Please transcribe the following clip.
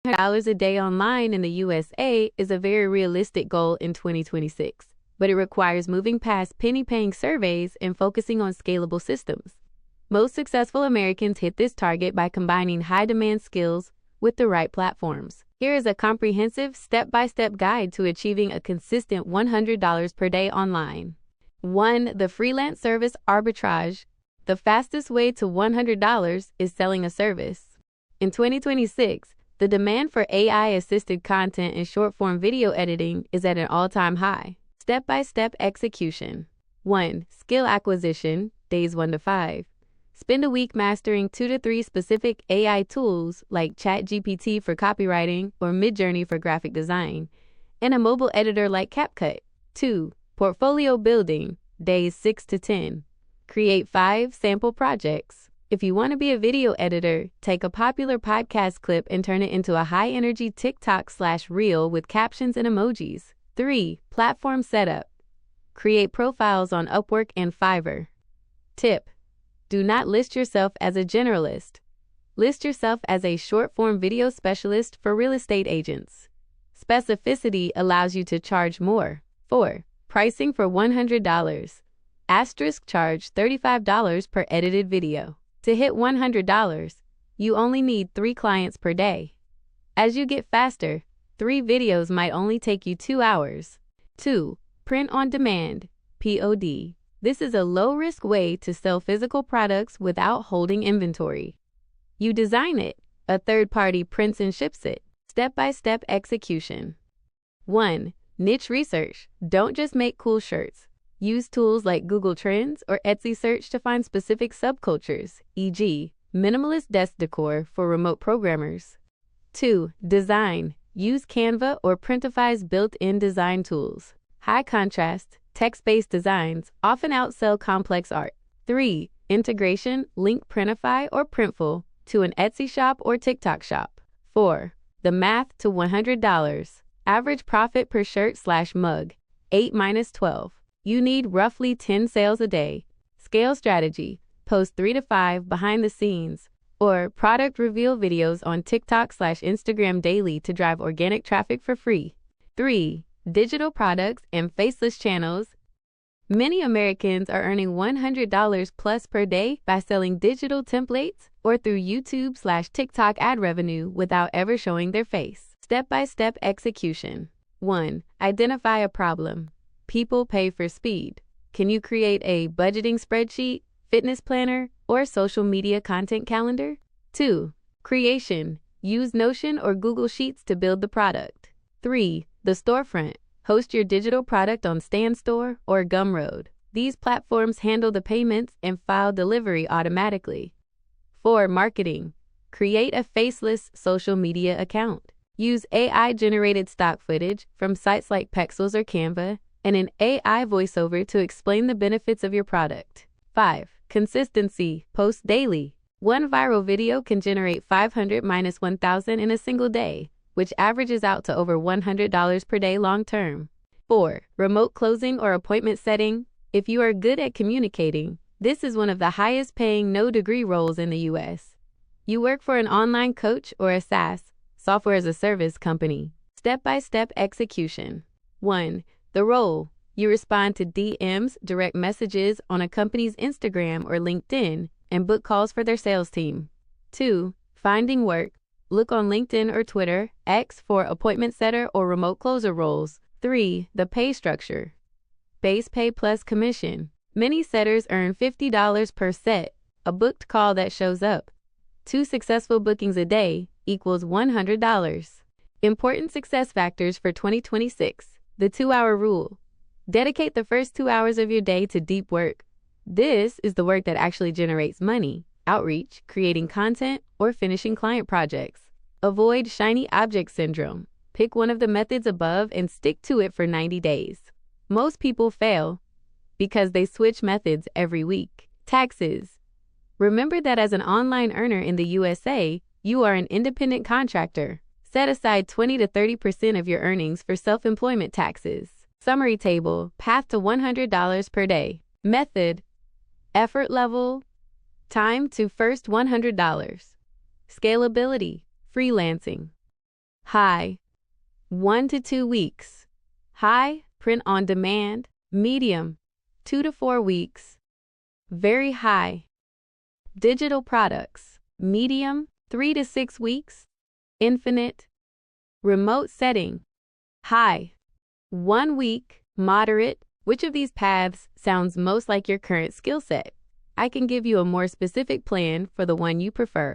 $100 a day online in the USA is a very realistic goal in 2026, but it requires moving past penny-paying surveys and focusing on scalable systems. Most successful Americans hit this target by combining high-demand skills with the right platforms. Here is a comprehensive step-by-step guide to achieving a consistent $100 per day online. 1. The freelance service arbitrage. The fastest way to $100 is selling a service. In 2026, the demand for AI-assisted content and short-form video editing is at an all-time high. Step-by-step execution. 1. Skill acquisition, days 1 to 5. Spend a week mastering 2 to 3 specific AI tools like chatgpt for copywriting or Midjourney for graphic design, and a mobile editor like CapCut. 2. Portfolio building, days 6 to 10. Create 5 sample projects. If you want to be a video editor, take a popular podcast clip and turn it into a high-energy TikTok/reel with captions and emojis. 3. Platform setup. Create profiles on Upwork and Fiverr. Tip: do not list yourself as a generalist. List yourself as a short-form video specialist for real estate agents. Specificity allows you to charge more. 4. Pricing for $100. Asterisk charge $35 per edited video. To hit $100, you only need 3 clients per day. As you get faster, 3 videos might only take you 2 hours. 2. Print on demand, POD. This is a low-risk way to sell physical products without holding inventory. You design it, a third party prints and ships it. Step-by-step execution. 1. Niche research. Don't just make cool shirts. Use tools like Google Trends or Etsy search to find specific subcultures, e.g., minimalist desk decor for remote programmers. 2. Design. Use Canva or Printify's built-in design tools. High contrast, text-based designs often outsell complex art. 3. Integration. Link Printify or Printful to an Etsy shop or TikTok shop. 4. The math to $100. Average profit per shirt/mug, 8-12. You need roughly 10 sales a day. Scale strategy. Post 3 to 5 behind the scenes or product reveal videos on TikTok/Instagram daily to drive organic traffic for free. 3. Digital products and faceless channels. Many Americans are earning $100 plus per day by selling digital templates or through YouTube/TikTok ad revenue without ever showing their face. Step-by-step execution. 1. Identify a problem. People pay for speed. Can you create a budgeting spreadsheet, fitness planner, or social media content calendar? 2. Creation. Use Notion or Google Sheets to build the product. 3. The storefront. Host your digital product on StanStore or Gumroad. These platforms handle the payments and file delivery automatically. 4. Marketing. Create a faceless social media account. Use AI-generated stock footage from sites like Pexels or Canva and an AI voiceover to explain the benefits of your product. 5. Consistency. Post daily. One viral video can generate 500 minus 1,000 in a single day, which averages out to over $100 per day long term. 4. Remote closing or appointment setting. If you are good at communicating, this is one of the highest paying no-degree roles in the U.S. You work for an online coach or a SaaS, software as a service company. Step-by-step execution. 1. The role. You respond to DMs, direct messages on a company's Instagram or LinkedIn, and book calls for their sales team. 2. Finding work. Look on LinkedIn or Twitter, X for appointment setter or remote closer roles. 3. The pay structure. Base pay plus commission. Many setters earn $50 per set, a booked call that shows up. 2 successful bookings a day equals $100. Important success factors for 2026. The 2-hour rule. Dedicate the first 2 hours of your day to deep work. This is the work that actually generates money, outreach, creating content, or finishing client projects. Avoid shiny object syndrome. Pick one of the methods above and stick to it for 90 days. Most people fail because they switch methods every week. Taxes. Remember that as an online earner in the USA, you are an independent contractor. Set aside 20 to 30% of your earnings for self-employment taxes. Summary table. Path to $100 per day. Method. Effort level. Time to first $100. Scalability. Freelancing. High, 1 to 2 weeks. High, print on demand. Medium, 2 to 4 weeks. Very high, digital products. Medium, 3 to 6 weeks. Infinite, remote setting. High, 1 week. Moderate, which of these paths sounds most like your current skill set? I can give you a more specific plan for the one you prefer.